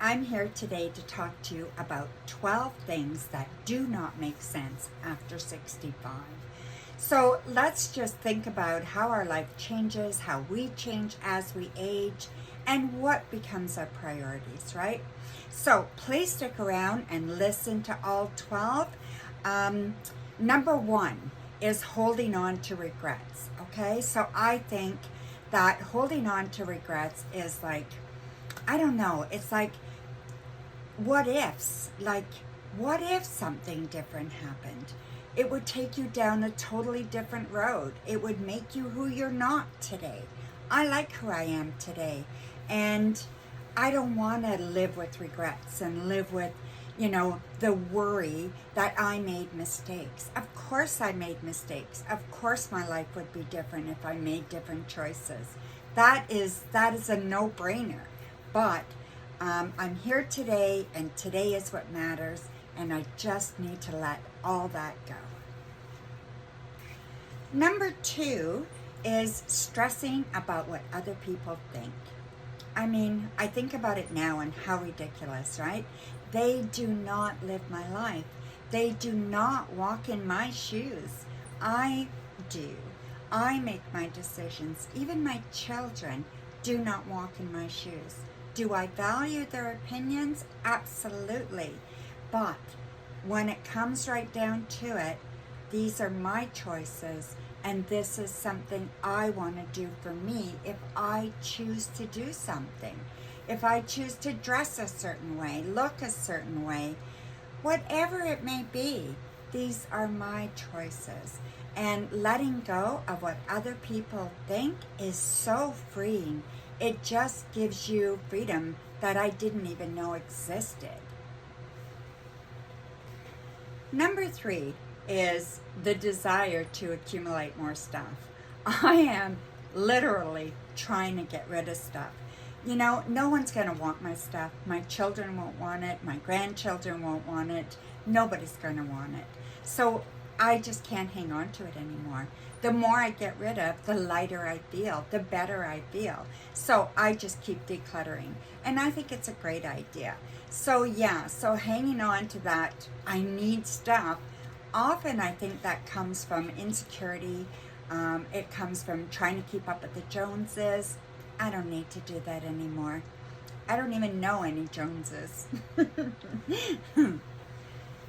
I'm here today to talk to you about 12 things that do not make sense after 65. So let's just think about how our life changes, how we change as we age, and what becomes our priorities, right? So please stick around and listen to all 12. Number one is holding on to regrets, okay? So I think that holding on to regrets is like, I don't know, it's like what ifs. Like, what if something different happened? It would take you down a totally different road. It would make you who you're not today. I like who I am today. And I don't want to live with regrets and live with, the worry that I made mistakes. Of course I made mistakes. Of course my life would be different if I made different choices. That is a no-brainer. But I'm here today, and today is what matters, and I just need to let all that go. Number two is stressing about what other people think. I mean, I think about it now and how ridiculous, right? They do not live my life. They do not walk in my shoes. I do. I make my decisions. Even my children do not walk in my shoes. Do I value their opinions? Absolutely. But when it comes right down to it, these are my choices, and this is something I want to do for me if I choose to do something. If I choose to dress a certain way, look a certain way, whatever it may be, these are my choices. And letting go of what other people think is so freeing. It just gives you freedom that I didn't even know existed. Number three is the desire to accumulate more stuff. I am literally trying to get rid of stuff. No one's going to want my stuff. My children won't want it. My grandchildren won't want it. Nobody's going to want it. So I just can't hang on to it anymore. The more I get rid of, the lighter I feel, the better I feel. So I just keep decluttering. And I think it's a great idea. So hanging on to that, I need stuff. Often I think that comes from insecurity. It comes from trying to keep up with the Joneses. I don't need to do that anymore. I don't even know any Joneses.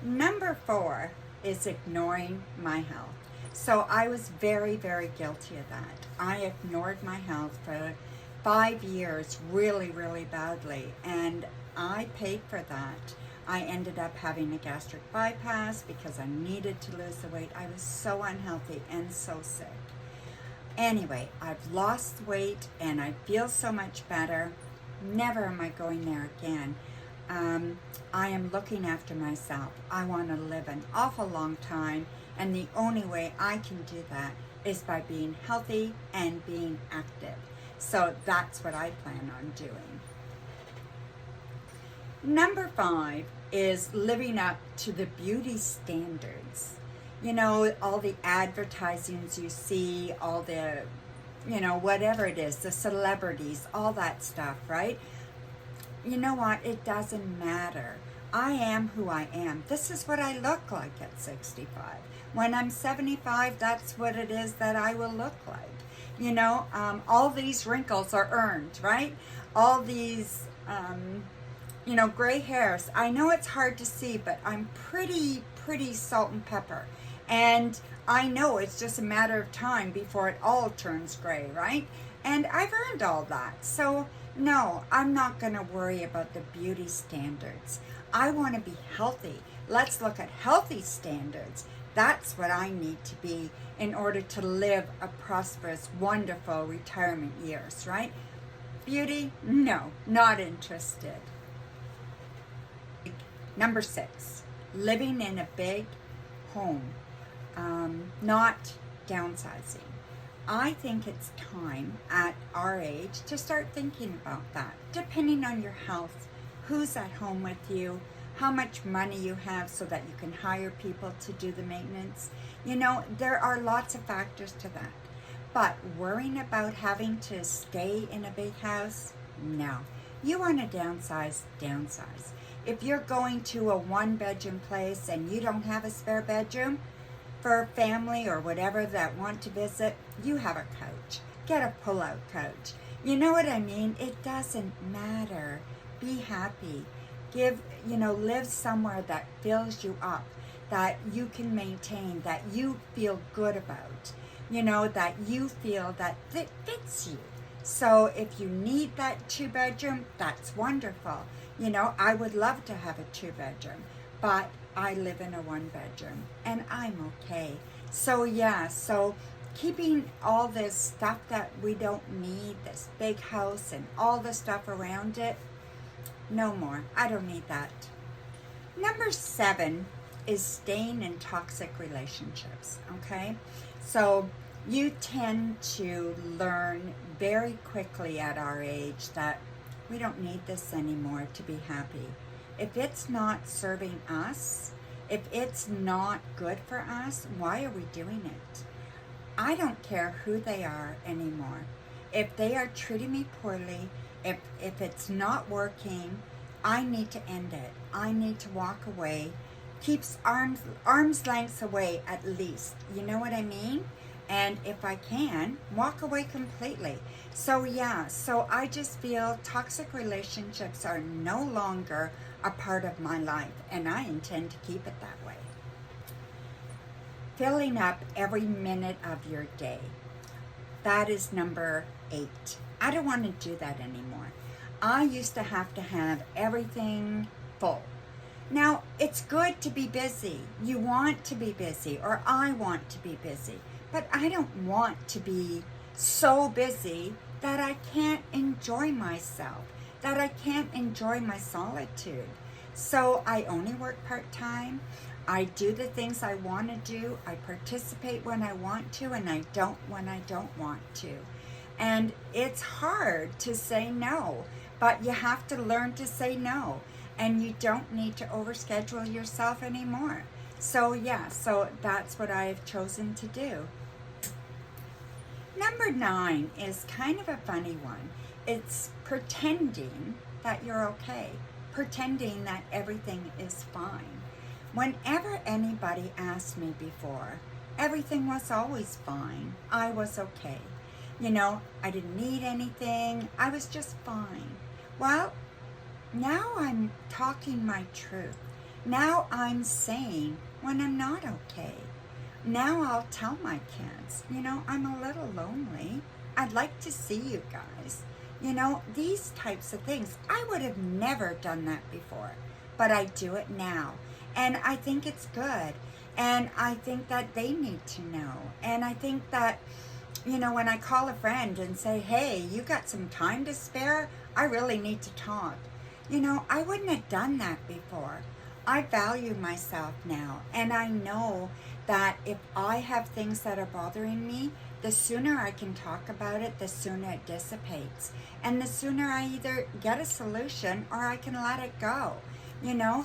Number four is ignoring my health. So I was very, very guilty of that. I ignored my health for 5 years really, really badly, and I paid for that. I ended up having a gastric bypass because I needed to lose the weight. I was so unhealthy and so sick. Anyway, I've lost weight and I feel so much better. Never am I going there again. I am looking after myself. I want to live an awful long time, and the only way I can do that is by being healthy and being active. So that's what I plan on doing. Number five is living up to the beauty standards. All the advertisings you see, all the, whatever it is, the celebrities, all that stuff, right? You know what? It doesn't matter. I am who I am. This is what I look like at 65. When I'm 75, that's what it is that I will look like. All these wrinkles are earned, right? All these, gray hairs. I know it's hard to see, but I'm pretty salt and pepper. And I know it's just a matter of time before it all turns gray, right? And I've earned all that. So no, I'm not going to worry about the beauty standards. I want to be healthy. Let's look at healthy standards. That's what I need to be in order to live a prosperous, wonderful retirement years, right? Beauty? No, not interested. Number six, living in a big home, not downsizing. I think it's time at our age to start thinking about that. Depending on your health, who's at home with you, how much money you have so that you can hire people to do the maintenance. There are lots of factors to that. But worrying about having to stay in a big house, no. You want to downsize, downsize. If you're going to a one-bedroom place and you don't have a spare bedroom for family or whatever that want to visit, you have a couch. Get a pull-out couch. You know what I mean? It doesn't matter. Be happy. Live somewhere that fills you up, that you can maintain, that you feel good about, that you feel that fits you. So if you need that 2-bedroom, that's wonderful. I would love to have a 2-bedroom, but I live in a 1-bedroom and I'm okay. So keeping all this stuff that we don't need, this big house and all the stuff around it, no more. I don't need that. Number 7 is staying in toxic relationships, okay? So you tend to learn very quickly at our age that we don't need this anymore to be happy. If it's not serving us, if it's not good for us, why are we doing it? I don't care who they are anymore. If they are treating me poorly, if it's not working, I need to end it. I need to walk away. Keeps arm's length away at least. You know what I mean? And if I can, walk away completely. So I just feel toxic relationships are no longer a part of my life, and I intend to keep it that way. Filling up every minute of your day. That is number 8. I don't want to do that anymore. I used to have everything full. Now, it's good to be busy. You want to be busy, or I want to be busy. But I don't want to be so busy that I can't enjoy myself, that I can't enjoy my solitude. So I only work part-time. I do the things I want to do. I participate when I want to, and I don't when I don't want to. And it's hard to say no, but you have to learn to say no. And you don't need to overschedule yourself anymore. So that's what I have chosen to do. Number 9 is kind of a funny one. It's pretending that you're okay, pretending that everything is fine. Whenever anybody asked me before, everything was always fine. I was okay. I didn't need anything. I was just fine. Well, now I'm talking my truth. Now I'm saying when I'm not okay. Now I'll tell my kids, I'm a little lonely. I'd like to see you guys. These types of things. I would have never done that before, but I do it now. And I think it's good. And I think that they need to know. And I think that, when I call a friend and say, hey, you got some time to spare? I really need to talk. I wouldn't have done that before. I value myself now. And I know that if I have things that are bothering me, the sooner I can talk about it, the sooner it dissipates. And the sooner I either get a solution or I can let it go.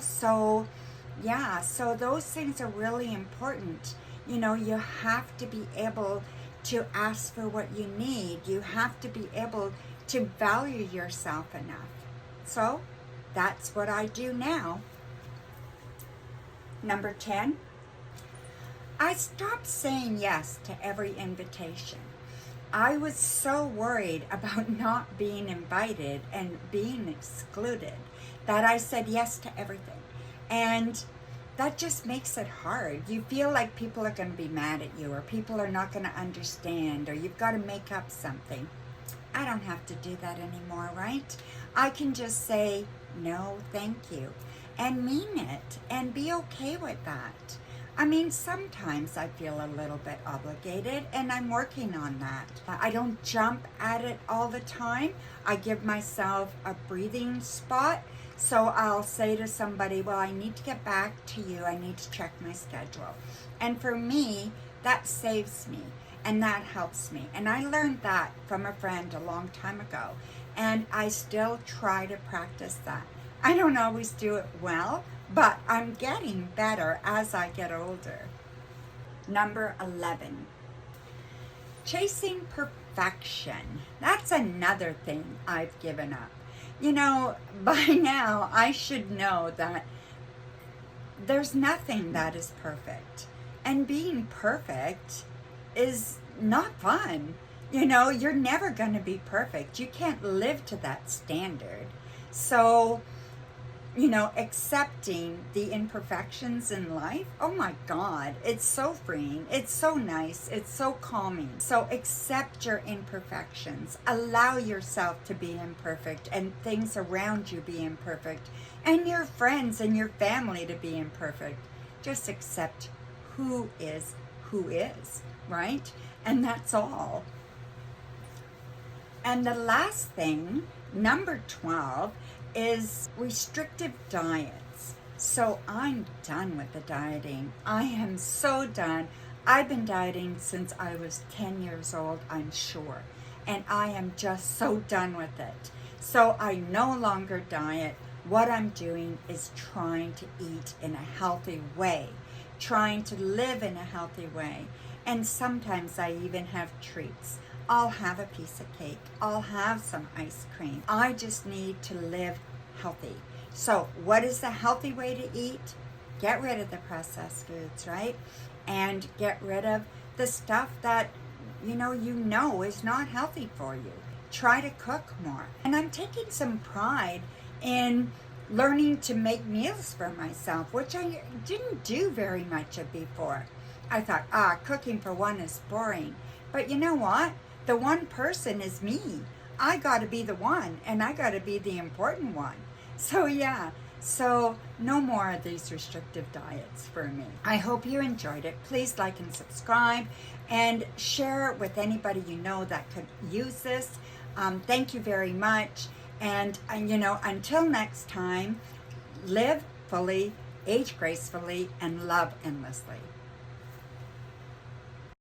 So those things are really important. You have to be able to ask for what you need. You have to be able to value yourself enough. So that's what I do now. Number 10, I stopped saying yes to every invitation. I was so worried about not being invited and being excluded that I said yes to everything. And that just makes it hard. You feel like people are going to be mad at you, or people are not going to understand, or you've got to make up something. I don't have to do that anymore, right? I can just say, no, thank you, and mean it, and be okay with that. I mean, sometimes I feel a little bit obligated, and I'm working on that. I don't jump at it all the time. I give myself a breathing spot. So I'll say to somebody, well, I need to get back to you. I need to check my schedule. And for me, that saves me, and that helps me. And I learned that from a friend a long time ago, and I still try to practice that. I don't always do it well, but I'm getting better as I get older. Number 11, chasing perfection. That's another thing I've given up. You know, by now I should know that there's nothing that is perfect. And being perfect is not fun. You know, you're never going to be perfect. You can't live to that standard. So, you know, accepting the imperfections in life, oh my God, it's so freeing. It's so nice. It's so calming. So accept your imperfections. Allow yourself to be imperfect and things around you be imperfect and your friends and your family to be imperfect. Just accept who is, right? And that's all. And the last thing, number 12, is restrictive diets. So I'm done with the dieting. I am so done. I've been dieting since I was 10 years old, I'm sure. And I am just so done with it. So I no longer diet. What I'm doing is trying to eat in a healthy way, trying to live in a healthy way. And sometimes I even have treats. I'll have a piece of cake. I'll have some ice cream. I just need to live healthy. So what is the healthy way to eat? Get rid of the processed foods, right? And get rid of the stuff that you know is not healthy for you. Try to cook more. And I'm taking some pride in learning to make meals for myself, which I didn't do very much of before. I thought, cooking for one is boring. But you know what? The one person is me. I got to be the one, and I got to be the important one. So yeah, so no more of these restrictive diets for me. I hope you enjoyed it. Please like and subscribe and share it with anybody you know that could use this. Thank you very much. And until next time, live fully, age gracefully, and love endlessly.